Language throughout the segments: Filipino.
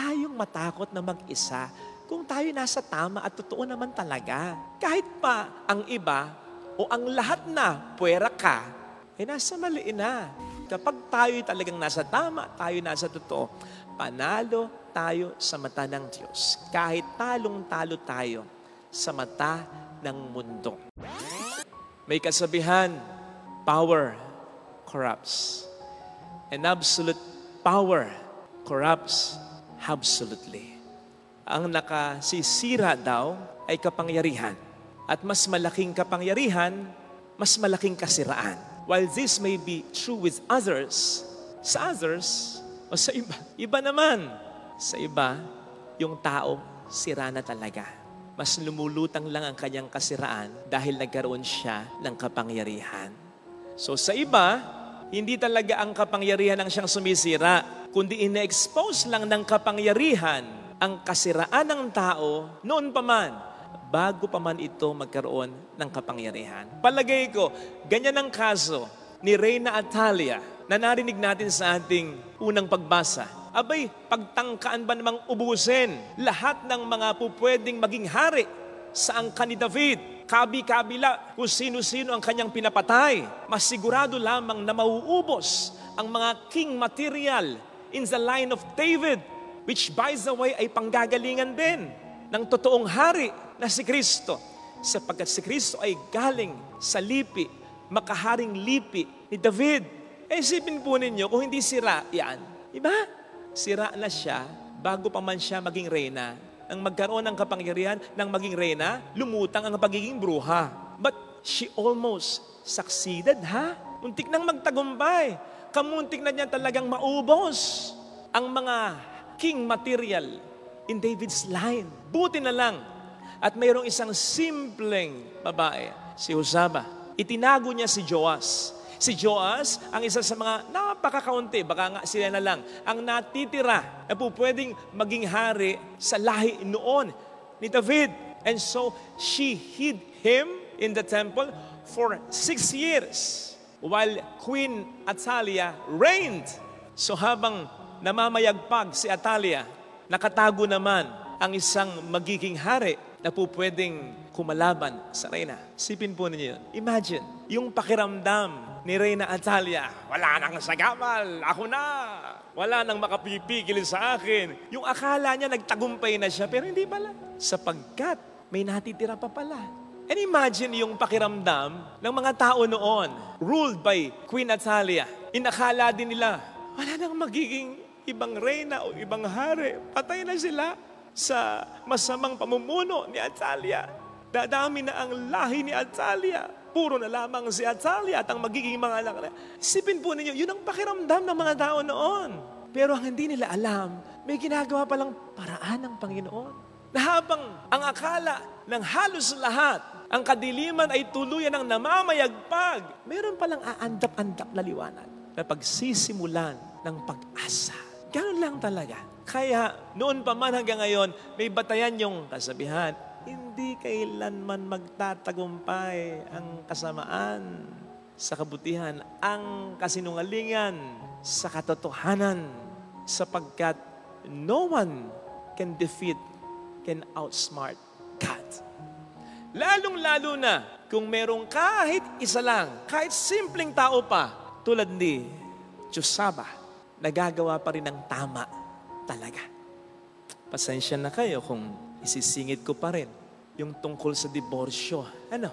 tayong matakot na mag-isa kung tayo nasa tama at totoo naman talaga. Kahit pa ang iba o ang lahat na puwera ka, nasa mali na. Kapag tayo talagang nasa tama, tayo nasa totoo, panalo tayo sa mata ng Diyos. Kahit talong-talo tayo sa mata ng mundo. May kasabihan, power corrupts. And absolute power corrupts absolutely. Ang nakasisira daw ay kapangyarihan. At mas malaking kapangyarihan, mas malaking kasiraan. While this may be true with others, sa others o sa iba, iba naman. Sa iba, yung tao sira na talaga. Mas lumulutang lang ang kanyang kasiraan dahil nagkaroon siya ng kapangyarihan. So sa iba, hindi talaga ang kapangyarihan ang siyang sumisira, kundi ina-expose lang ng kapangyarihan ang kasiraan ng tao noon pa man, bago pa man ito magkaroon ng kapangyarihan. Palagay ko, ganyan ang kaso ni Reyna Atalia na narinig natin sa ating unang pagbasa. Abay, pagtangkaan ba namang ubusin lahat ng mga pupwedeng maging hari sa angkan ni David? Kabi-kabila kung sino-sino ang kanyang pinapatay. Masigurado lamang na mauubos ang mga king material in the line of David, which by the way ay panggagalingan din ng totoong hari na si Kristo. Sapagkat si Kristo ay galing sa lipi, makaharing lipi ni David. Isipin po ninyo kung hindi sira yan. Diba? Sira na siya bago pa man siya maging reyna. Nang magkaroon ng kapangyarihan ng maging reyna, lumutang ang pagiging bruha. But she almost succeeded, ha? Muntik nang magtagumpay. Kamuntik na niya talagang maubos ang mga king material in David's line. Buti na lang. At mayroong isang simpleng babae, si Husaba. Itinago niya si Joas. Si Joas, ang isa sa mga napakakaunti, baka nga sila na lang, ang natitira na po pwedeng maging hari sa lahi noon ni David. And so, she hid him in the temple for 6 years while Queen Atalia reigned. So habang namamayagpag si Atalia, nakatago naman ang isang magiging hari na po pwedeng kumalaban sa reyna. Sipin po ninyo yun. Imagine, yung pakiramdam ni Reyna Atalia, wala nang sagabal, ako na. Wala nang makapipigil sa akin. Yung akala niya nagtagumpay na siya, pero hindi pala. Sapagkat may natitira pa pala. And imagine yung pakiramdam ng mga tao noon, ruled by Queen Atalia. Inakala din nila, wala nang magiging ibang reyna o ibang hari. Patay na sila sa masamang pamumuno ni Atalia. Dadami na ang lahi ni Atalia. Puro na lamang si Atalia at ang magiging mga anak na. Isipin po ninyo, yun ang pakiramdam ng mga tao noon. Pero ang hindi nila alam, may ginagawa palang paraan ng Panginoon. Na habang ang akala ng halos lahat, ang kadiliman ay tuluyan ng namamayagpag, meron palang aandap-andap na liwanag na pagsisimulan ng pag-asa. Ganun lang talaga. Kaya noon pa man hanggang ngayon, may batayan yung kasabihan, hindi kailanman magtatagumpay ang kasamaan sa kabutihan, ang kasinungalingan sa katotohanan, sapagkat no one can defeat, can outsmart God. Lalong-lalo na kung merong kahit isa lang, kahit simpleng tao pa, tulad ni Josaba, nagagawa pa rin ng tama talaga. Pasensya na kayo kung isisingit ko pa rin yung tungkol sa diborsyo. Ano?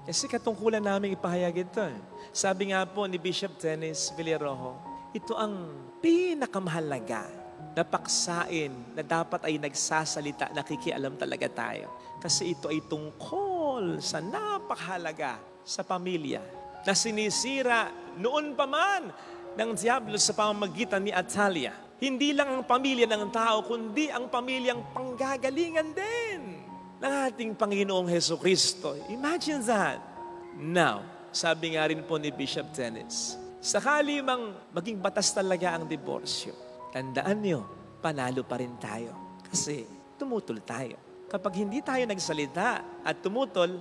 Kasi katungkulan namin ipahayag ito. Sabi nga po ni Bishop Dennis Villarojo, ito ang pinakamahalaga na paksain na dapat ay nagsasalita, nakikialam talaga tayo. Kasi ito ay tungkol sa napakahalaga sa pamilya na sinisira noon pa man ng Diablo sa pamamagitan ni Atalia. Hindi lang ang pamilya ng tao, kundi ang pamilyang panggagalingan din ng ating Panginoong Hesukristo. Imagine that. Now, sabi nga rin po ni Bishop Dennis, sakali mang maging batas talaga ang diborsyo, tandaan nyo, panalo pa rin tayo. Kasi tumutol tayo. Kapag hindi tayo nagsalita at tumutol,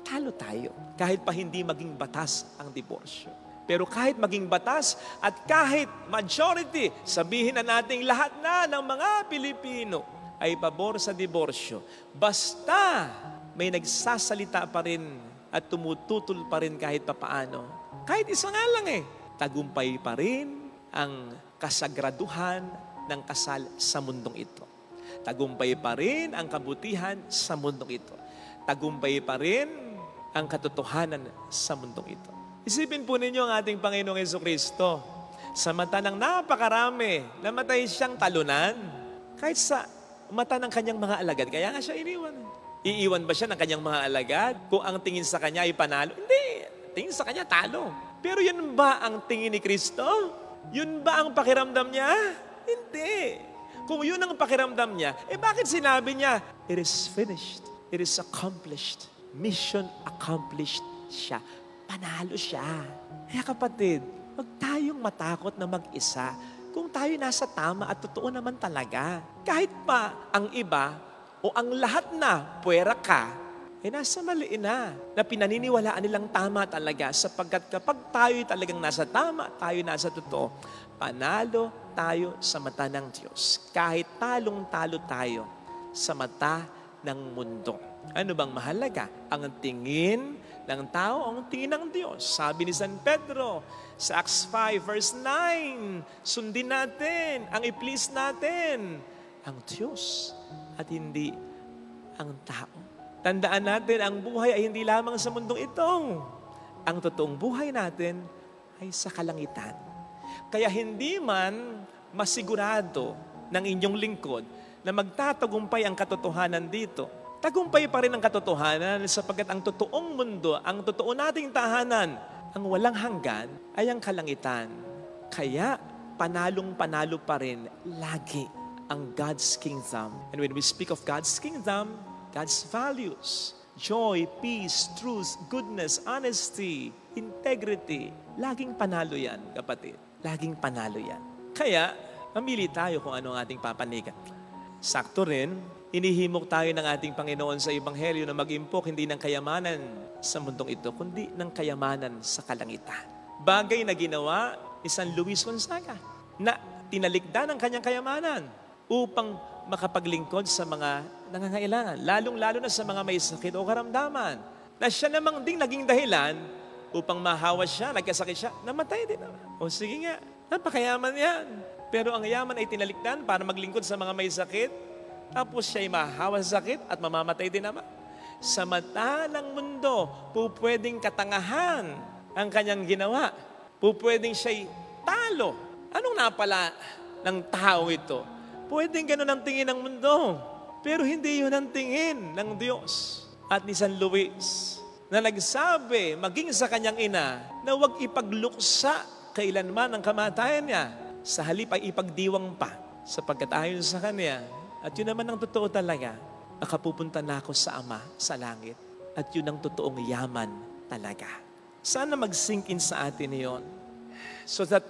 talo tayo. Kahit pa hindi maging batas ang diborsyo. Pero kahit maging batas at kahit majority, sabihin na nating lahat na ng mga Pilipino ay pabor sa diborsyo. Basta may nagsasalita pa rin at tumututol pa rin kahit papaano. Kahit isa nga lang tagumpay pa rin ang kasagraduhan ng kasal sa mundong ito. Tagumpay pa rin ang kabutihan sa mundong ito. Tagumpay pa rin ang katotohanan sa mundong ito. Isipin po ninyo ang ating Panginoong Jesucristo. Sa mata ng napakarami, namatay siyang talunan. Kahit sa mata ng kanyang mga alagad, kaya nga siya iniwan. Iiwan ba siya ng kanyang mga alagad kung ang tingin sa kanya ay panalo? Hindi. Tingin sa kanya, talo. Pero yun ba ang tingin ni Kristo? Yun ba ang pakiramdam niya? Hindi. Kung yun ang pakiramdam niya, bakit sinabi niya, it is finished. It is accomplished. Mission accomplished siya. Panalo siya. Kaya kapatid, huwag tayong matakot na mag-isa kung tayo nasa tama at totoo naman talaga. Kahit pa ang iba o ang lahat na puwera ka, nasa mali na pinaniniwalaan nilang tama talaga sapagkat kapag tayo talagang nasa tama, tayo nasa totoo, panalo tayo sa mata ng Diyos. Kahit talong-talo tayo sa mata ng mundo. Ano bang mahalaga? Ang tingin ng tao, ang tingin ng Diyos. Sabi ni San Pedro sa Acts 5 verse 9, sundin natin, ang i-please natin, ang Diyos at hindi ang tao. Tandaan natin, ang buhay ay hindi lamang sa mundong ito. Ang totoong buhay natin ay sa kalangitan. Kaya hindi man masigurado ng inyong lingkod na magtatagumpay ang katotohanan dito. Tagumpay pa rin ang katotohanan sapagkat ang totoong mundo, ang totoo nating tahanan, ang walang hanggan ay ang kalangitan. Kaya panalong-panalo pa rin lagi ang God's kingdom. And when we speak of God's kingdom, God's values, joy, peace, truth, goodness, honesty, integrity, laging panalo yan, kapatid. Laging panalo yan. Kaya, mamili tayo kung ano ang ating papanigan. Sakto rin, inihimok tayo ng ating Panginoon sa Ebanghelyo na mag-impok hindi ng kayamanan sa mundong ito, kundi ng kayamanan sa kalangitan. Bagay na ginawa ni San Luis Gonzaga na tinalikdan ang kanyang kayamanan upang makapaglingkod sa mga nangangailangan, lalong-lalo na sa mga may sakit o karamdaman, na siya namang ding naging dahilan upang mahawa siya, nagkasakit siya, namatay din naman. O sige nga, napakayaman yan. Pero ang yaman ay tinalikdan para maglingkod sa mga may sakit, tapos siya ay mahawa sa sakit at mamamatay din naman. Sa mata ng mundo, pupwedeng katangahan ang kanyang ginawa. Pupwedeng siya'y talo. Anong napala ng tao ito? Pwedeng ganun ang tingin ng mundo. Pero hindi yun ang tingin ng Diyos. At ni San Luis, na nagsabi, maging sa kanyang ina, na huwag ipagluksa kailanman ang kamatayan niya. Sa halip ay ipagdiwang pa, sapagkat ayon sa kanya. At yun naman ang totoo talaga, nakapupunta na ako sa Ama, sa langit. At yun ang totoong yaman talaga. Sana mag-sink in sa atin yon, so that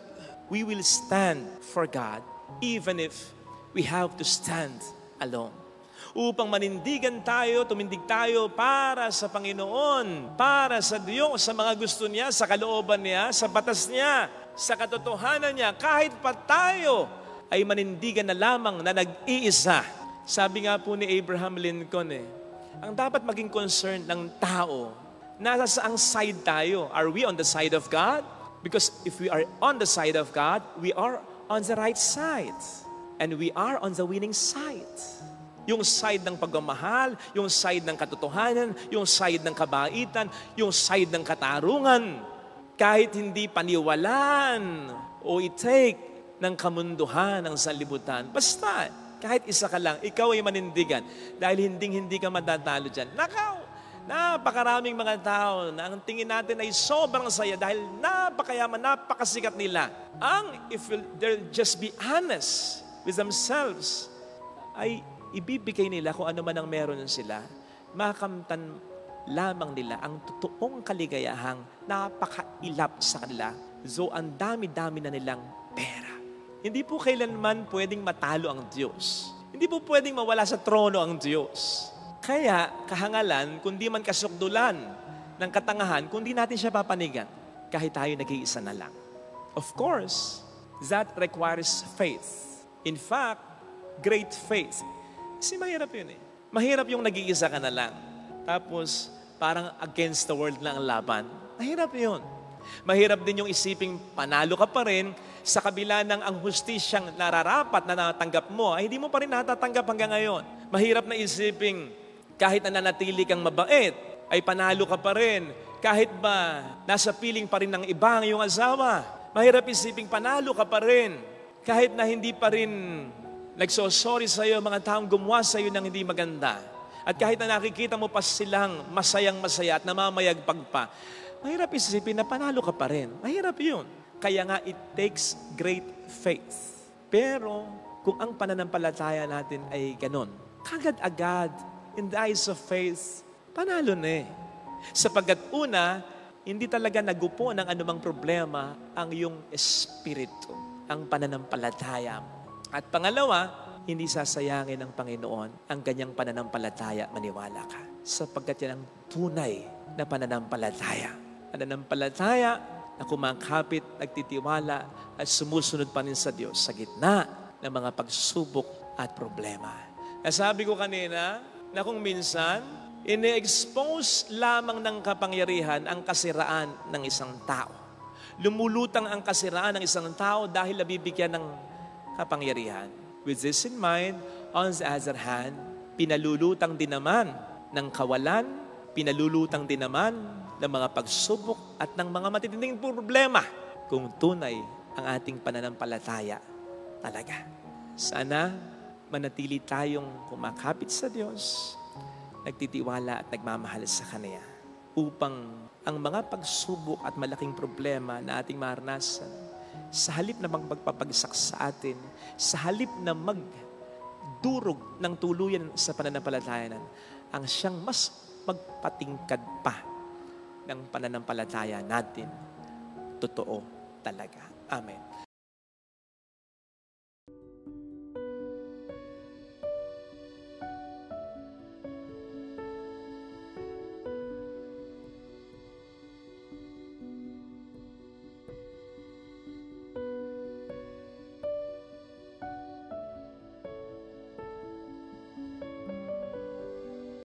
we will stand for God, even if we have to stand alone. Upang manindigan tayo, tumindig tayo para sa Panginoon, para sa Diyos, sa mga gusto niya, sa kalooban niya, sa batas niya, sa katotohanan niya, kahit pa tayo ay manindigan na lamang na nag-iisa. Sabi nga po ni Abraham Lincoln, ang dapat maging concern ng tao, nasa saang side tayo? Are we on the side of God? Because if we are on the side of God, we are on the right side. And we are on the winning side. Yung side ng pagmamahal, yung side ng katotohanan, yung side ng kabaitan, yung side ng katarungan. Kahit hindi paniwalaan o i-take ng kamunduhan ng sanlibutan. Basta, kahit isa ka lang, ikaw ay manindigan. Dahil hindi ka matatalo dyan. Nakaw! Napakaraming mga tao na ang tingin natin ay sobrang saya dahil napakayaman, napakasikat nila. If they'll just be honest with themselves, ay ibibigay nila kung ano man ang meron sila, makamtan lamang nila ang totoong kaligayahang napakailap sa kanila. So, ang dami-dami na nilang pera. Hindi po kailanman pwedeng matalo ang Diyos. Hindi po pwedeng mawala sa trono ang Diyos. Kaya, kahangalan, kundi man kasukdulan ng katangahan, kundi natin siya papanigan. kahit tayo nag-iisa na lang. Of course, that requires faith. In fact, great faith. Kasi mahirap yun eh. Mahirap yung nag-iisa ka na lang. Tapos, parang against the world na ang laban. Mahirap yun. Mahirap din yung isiping panalo ka pa rin sa kabila ng ang hustisyang nararapat na natanggap mo, ay hindi mo pa rin natatanggap hanggang ngayon. Mahirap na isiping kahit na nanatili kang mabait, ay panalo ka pa rin. Kahit ba nasa piling pa rin ng iba ang iyong asawa. Mahirap isiping panalo ka pa rin. Kahit na hindi pa rin nagsosorry sa iyo mga taong gumawa sa iyo ng hindi maganda. At kahit na nakikita mo pa silang masayang-masaya at namamayagpag pa, mahirap isipin na panalo ka pa rin. Mahirap yun. Kaya nga, it takes great faith. Pero, kung ang pananampalataya natin ay ganon, kagad-agad, in the eyes of faith, panalo na eh. Sapagkat una, hindi talaga nagupo ng anumang problema ang iyong espiritu, ang pananampalataya mo. At pangalawa, hindi sasayangin ng Panginoon ang kanyang pananampalataya, maniwala ka. Sapagkat yan ang tunay na pananampalataya. Pananampalataya na kumakapit, nagtitiwala at sumusunod pa rin sa Diyos sa gitna ng mga pagsubok at problema. Nasabi ko kanina na kung minsan, ini-expose lamang ng kapangyarihan ang kasiraan ng isang tao. Lumulutang ang kasiraan ng isang tao dahil nabibigyan ng kapangyarihan. With this in mind, on the other hand, pinalulutang din naman ng kawalan, pinalulutang din naman ng mga pagsubok at ng mga matitinding problema kung tunay ang ating pananampalataya talaga. Sana manatili tayong kumakapit sa Diyos, nagtitiwala at nagmamahal sa Kanya upang ang mga pagsubok at malaking problema na ating maranasan, sa halip na magpapagsak sa atin, sa halip na magdurog ng tuluyan sa pananampalataya, ang siyang mas magpatingkad pa ng pananampalataya natin, totoo talaga. Amen.